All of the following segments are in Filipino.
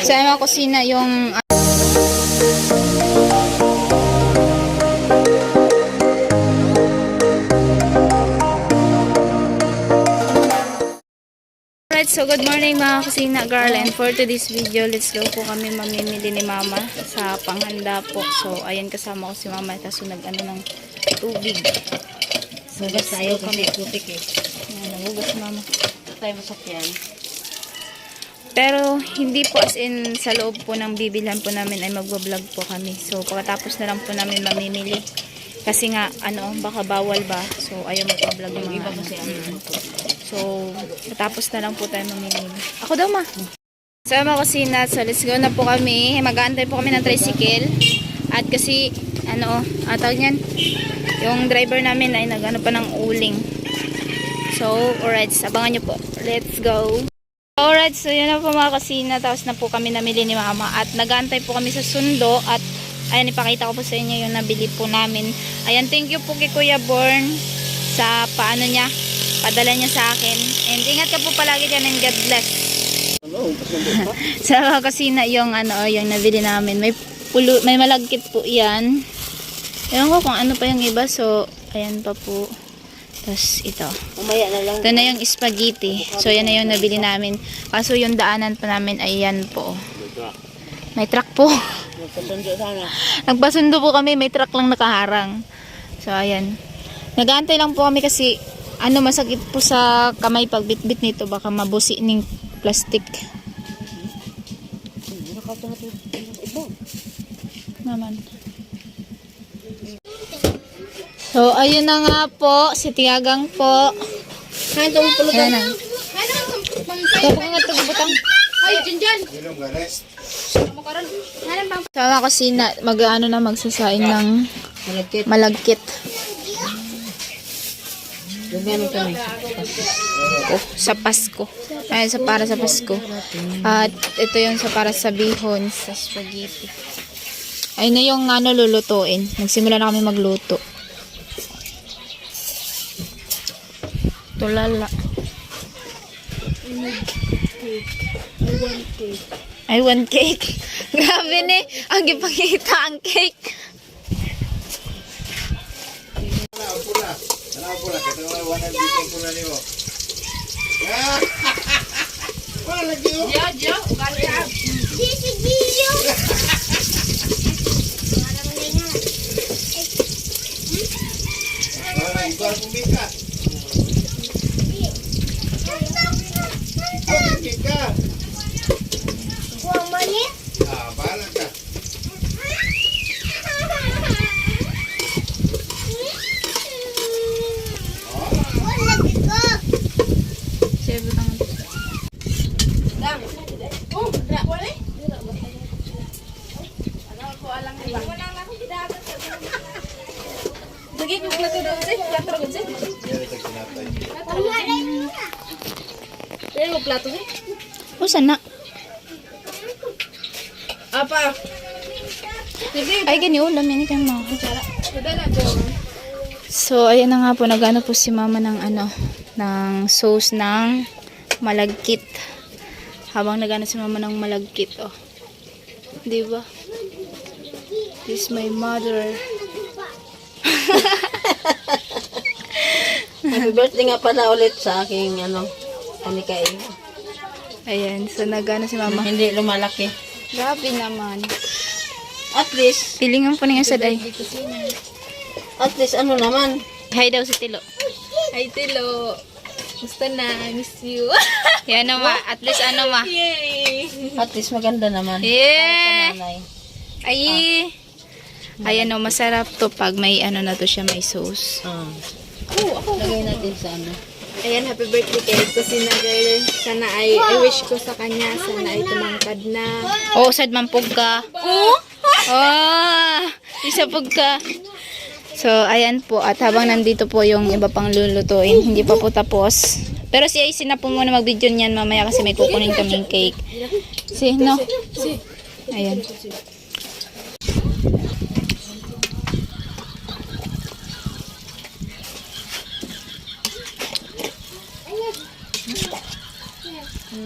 Sa mga kusina yung Alright, so good morning mga kusina girl, and for today's video, let's go po kami mamimili ni mama sa panghanda po. So ayan, kasama ko si mama, kaso nag-ano ng tubig. So Hugas tayo kasi putik eh. ayan, nagugas si mama. Tayo masakyan. Pero hindi po as in sa loob po ng bibilhan po namin ay magbablog po kami. So pagkatapos na lang po namin mamimili. Kasi nga, ano, baka bawal ba? So ayaw magbablog ng mga Iba kasi So, matapos na lang po tayo mamimili. Ako daw, ma. So, mga kusina, so let's go na po kami. Mag-aantay po kami ng tricycle. At kasi, ano, tawag niyan, yung driver namin ay nag-ano pa ng uling. So, alright, abangan nyo po. Let's go. Alright, so yun na po mga kusina. Tapos na po kami namili ni mama. At nag-aantay po kami sa sundo. At, ayan, ipakita ko po sa inyo yung nabili po namin. Ayan, thank you po kay Kuya Born sa paano niya. Padala niya sa akin. And ingat ka po palagi dyan, and God bless. Sa kusina yung ano, yung nabili namin. May malagkit po 'yan. Ewan ko kung ano pa yung iba. So, ayan pa po. Tapos ito. Umaya na lang. Ito na yung spaghetti. So, yan na yung nabili namin. Kaso yung daanan pa namin ay yan po. May truck po. Magpasundo sana. Nagpasundo po kami, may truck lang nakaharang. So, ayan. Nag-aantay lang po kami kasi ano, masakit po sa kamay pag bit-bit nito, baka mabusi ng plastic. Naman. So, ayun na nga po, si Tiagang po. Hantong pulutan. Ayan na. Ito po nga itong butang. Ay, dyan. Sa mga kusina, mag-ano na magsasaing ng Malagkit. malagkit. Gano'n kami. Sa Pasko. Ay, para sa Pasko. At ito yung para sa bihon, sa spaghetti. Ayun na yung ano lulutuin. Nagsimula na kami magluto. Tulala. I want cake. Grabe ni. Ang ipakita ang cake. O, sana? Apa? Ay, gani ulam. Yan kayo mga. So, ayan na nga po. Nagano po si mama ng ano, ng sauce ng malagkit. Habang nagano si mama ng malagkit, oh. Diba? This is my mother. Happy birthday nga pala ulit sa aking ano, panikain. Ayan. So, nagano si mama. Hindi lumalaki. Grabe naman. At least, Pilingan po niya sa day. ano naman. Hi daw si Tilo. Hi, Tilo. Gusto na. I miss you. Yan na ma. At least ano ma. Yay! At least maganda naman. Yeah. Para sa nanay. Ay. Ayan o. Masarap to pag may ano na to siya. May sauce. Lagay natin sa ano. Ayan, happy birthday kay Kusina Girl. Sana I wish ko sa kanya. Sana ay tumangkad na. Oo, sad man pug ka. Isa pug ka. So, ayan po. At habang nandito po yung iba pang lulutuin, hindi pa po tapos. Pero si Aisin na po muna mag-video niyan mamaya kasi may kukunin kaming cake. Si, no? Ayan.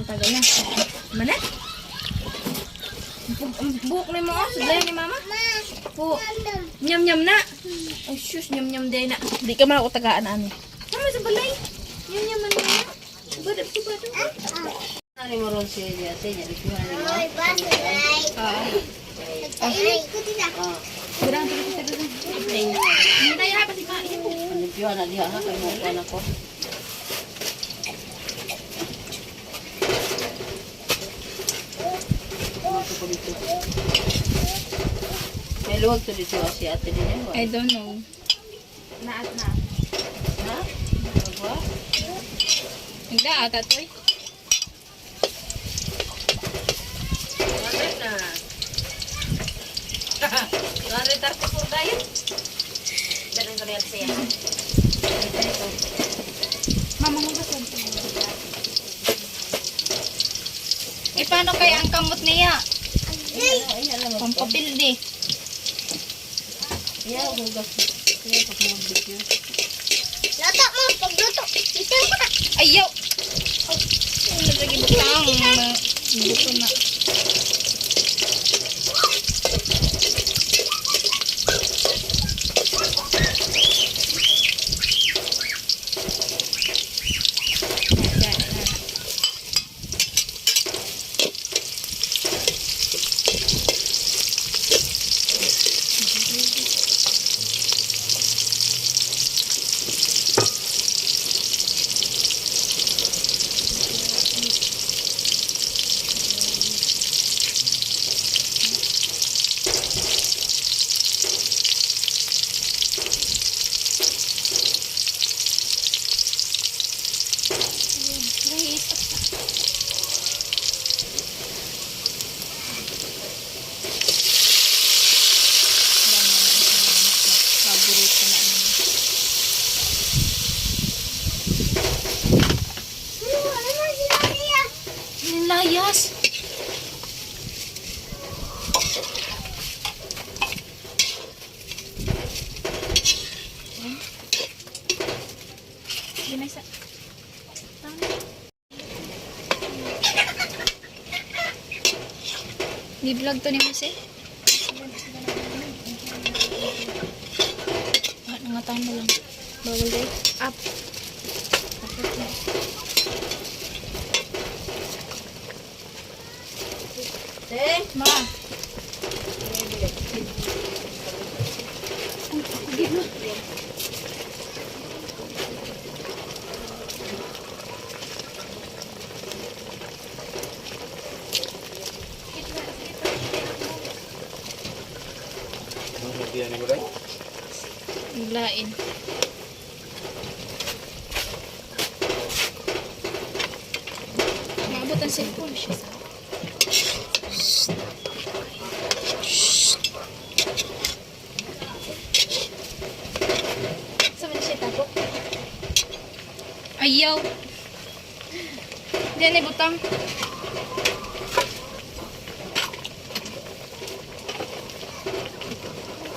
tagal na. Mana? Buhok ni mo, sudlay ni mama. Po. Nyam-nyam na. Ay, sus, nyam-nyam day na. Di ka man ako tagaan ani. Tama sa balay. Nyam-nyam man na. Badap si badap. Ano mo ron siya niya? Siya niya. Ikuhan niya. Kurang kita dulu. Minta ya apa sih Pak? Ikuhan na diha ha. Kaya mo kuhan ako. May luwag to dito si ate din yan. I don't know. Naat na. Ha? Magwa? Hindi ata to eh. Bakit na? Lari tarpo po tayo. Ganun ko rin siya. Mama mo ba sa Eh paano kaya ang kamot niya? Pampapil di. Iya, hugas. Iya, pag mag-bit yun. Luto mo, pagluto. Itin ko na. Ayaw! Lagi butang. Buto na. Paborito na naman. Ano mo sila niya? Layas! Ginasa. Di-vlog to ni Jose? Nangatang mo lang. Bawal day. Up. Ma. Biglain. Maabot ang cellphone siya sa. Sama siya tapok. Ayaw. Diyan ay butang.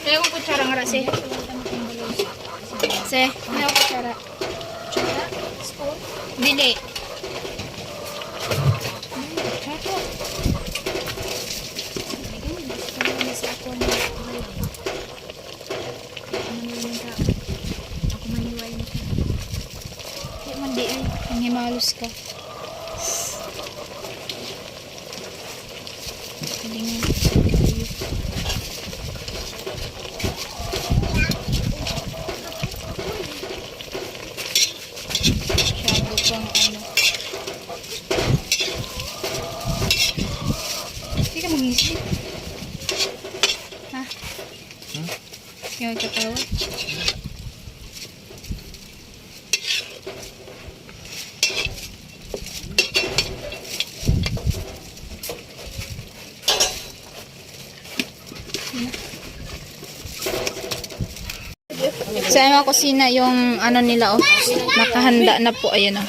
Kaya kong kutsara nga rasi. Se, may ako kutsara. Cara spoon. Dili. Kutsara. Sa ako na. Ako maniway na ka. Di man di ay. Nangimalos ka. Kalingan. Masyado pang ano. Hindi ka mag-isip. Ha? Yung katawa? Sa mga kusina yung ano nila oh. Nakahanda na po ayun oh.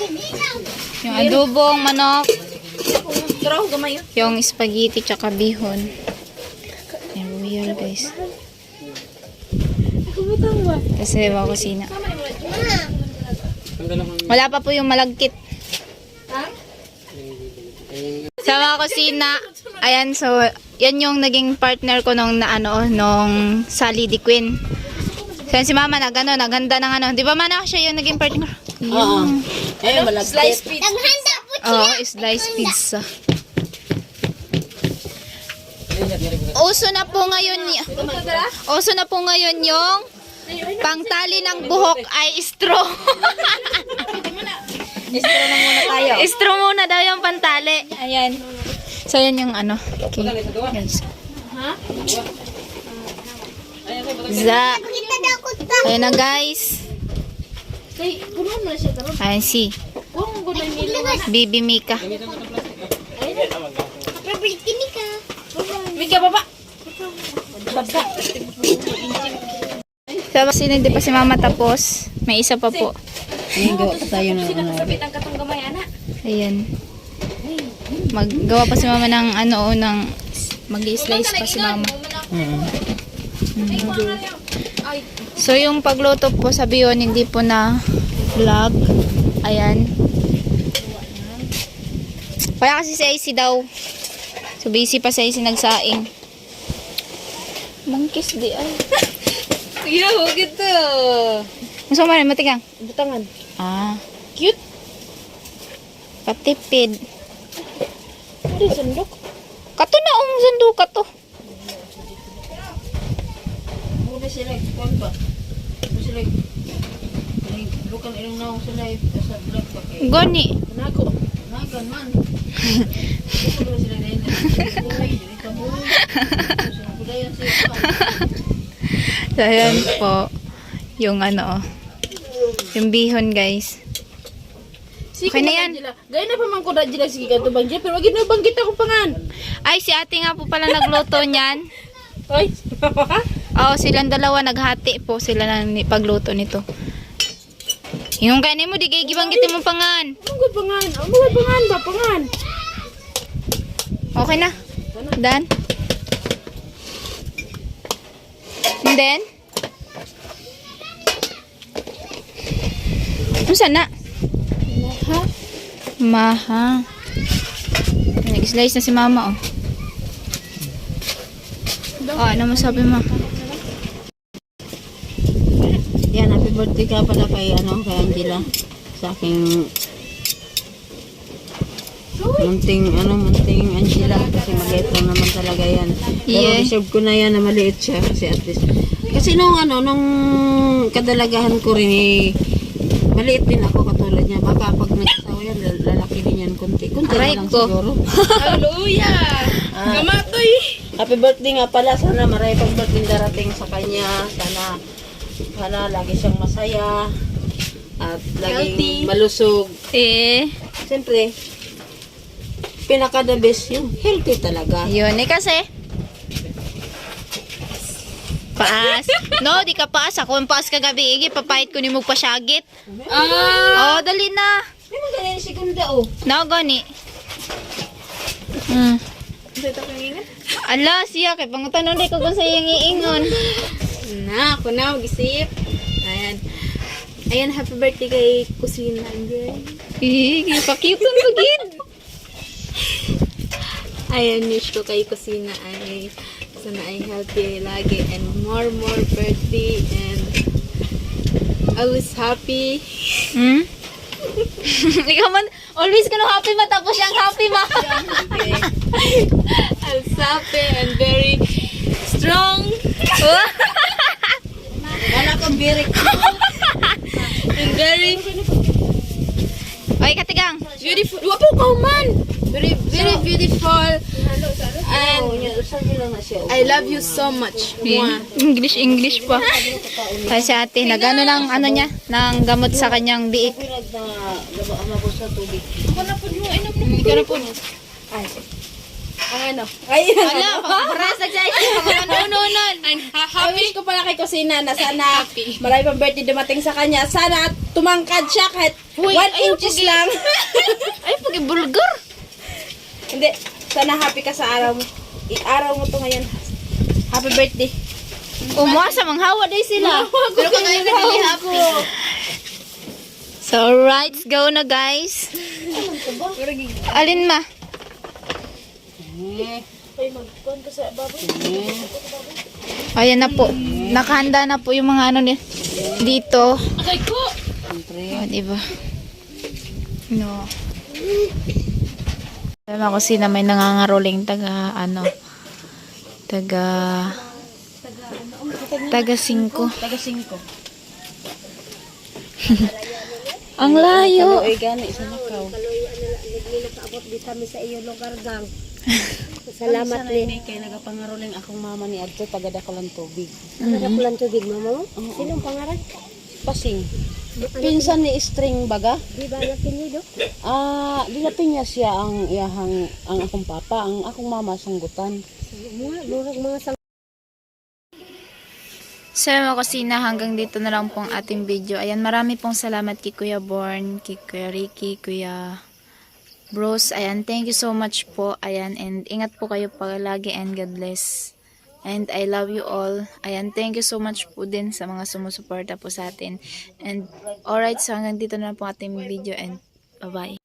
Yung adobong manok, Draw gamay yun. yung spaghetti tsaka bihon. Yan royal guys. Kasi mga kusina. Wala pa po yung malagkit. Ha? Sa mga kusina. Ayan, so, yan yung naging partner ko nung Sally the Queen. So, yan si Mama, naghanda ng ano. Di ba, Mana, siya yung naging partner? Oo. Ayun, malagkit. Naghanda po. Oo, slice pizza. Uso na po ngayon yung pangtali ng buhok ay straw. Istro na muna tayo. Straw muna daw yung pantali. Ayan. So, yan yung ano. Okay. Yan. Za. Kita daw ko ta. Ayan na, guys. Kay, puno mo na siya karon. Ayan si Kung gulay nila. Bibi Mika. Pabili ka. Mika, baba. Tapos hindi pa si Mama tapos. May isa pa po. Ngayon, gawa pa tayo ng ano. Sabit ang katong gamay, anak. Ayan. Maggawa pa si Mama ng mag-slice pa si Mama. So yung pagluto po sa Bion, hindi po na vlog. Ayan. Kaya kasi si AC daw. So busy pa si AC nagsaing. Mangkis di ay. Yo, gitu. Gusto mo rin matigang? Butangan. Ah, Cute. patipid. Ano sandok? Kato na sando kato. Muna sila, kuwan ba? Muna sila. Bukan ilang naong sila sa vlog pa kay. Goni. Nako. Nagan man. Muna sila na yun. Dili ka mo. Budayan siya. So, ayan po. Yung yung bihon, guys. Okay na yan. Gaya na pa man ko na dila sige kanto bang pero wag na banggit ako pangan. Ay, si ate nga po pala nagluto niyan. Oy. Oo, silang dalawa naghati po sila ng pagluto nito. Yung kanin mo, di kayo gibanggitin mo pangan. Mugod pangan. Mugod pangan ba pangan? Okay na. Done. And then, ano sana? Maha. Nag-slice na si Mama, oh. Oh, ano masabi mo? Yan, happy birthday ka pala kay Angela. Sa aking munting Angela kasi maliit lang naman talaga yan. Pero Yeah. deserve ko na yan na maliit siya kasi at least. Kasi nung kadalagahan ko rin maliit din ako katulad niya. Baka pag nag-asawa yan, lalaki din yan konti. Konti Aray na lang ko. siguro. Hallelujah. Gamatoy. Happy birthday nga pala. Sana marami pang birthday darating sa kanya. Sana lagi siyang masaya. At laging malusog. Siyempre, pinaka-the best yung healthy talaga. Yun, kasi paas. No, di ka paas. Ako ang paas kagabi. Igi, papahit ko ni mo pasyagit. Oh, dali na. May magaling segunda oh. No, gani. Ala, siya. Kaya pangutanong rin ko kung sa iyang iingon. Na, ako na mag-isip. Ayan. Ayan, happy birthday kay Kusina. Igi, pakyutan mo, gid. Ayan, wish ko kay Kusina ay sana ay healthy lagi and more birthday and I was happy. Hmm? Ikaw man, always ka nung happy matapos siyang happy ma. I was happy and very strong Wala kang birik. and very Oy, katigang. beautiful. Wapo ka man! Very beautiful. And I love you so much. Mwah. English pa. Kasi ate, nagano lang niya, ng gamot sa kanyang biik. Hindi ka na po. Ay. Ang ano? Ay, Ala, paras nagsaisip ako nununan. I wish ko pala kay Kusina na sana marami pang birthday dumating sa kanya. Sana tumangkad siya kahit 1 inches lang. Ay, pagi bulgar. Hindi. Sana happy ka sa araw mo. Araw mo to ngayon. Happy birthday. Umasa, manghawa day sila. Pero kung ngayon nagili happy. So, right, go na guys. Alin ma? Ayan na po. Nakahanda na po yung mga ano dito. Oh, diba? No. Sa mga kusina may nangangaroling taga 5. Taga 5. Ang layo. Ay gani sa Macau. Salamat Ni kay nagapangaroling akong mama ni adto taga Dakalan Tubig. Nagapulan tubig mama mo? Sinong pangalan? Pasing. Pinsan ni String baga. Di ba napilido? Dilapin niya siya ang akong papa, ang akong mama sanggutan. Mga sang... Sa mga kusina, hanggang dito na lang pong ating video. Ayan, marami pong salamat kay Kuya Born, kay Kuya Ricky, Kuya Bros. Ayan, thank you so much po. Ayan, and ingat po kayo palagi and God bless. And I love you all. Ayan, thank you so much po din sa mga sumusuporta po sa atin. And alright, so hanggang dito na lang po ating video and bye-bye.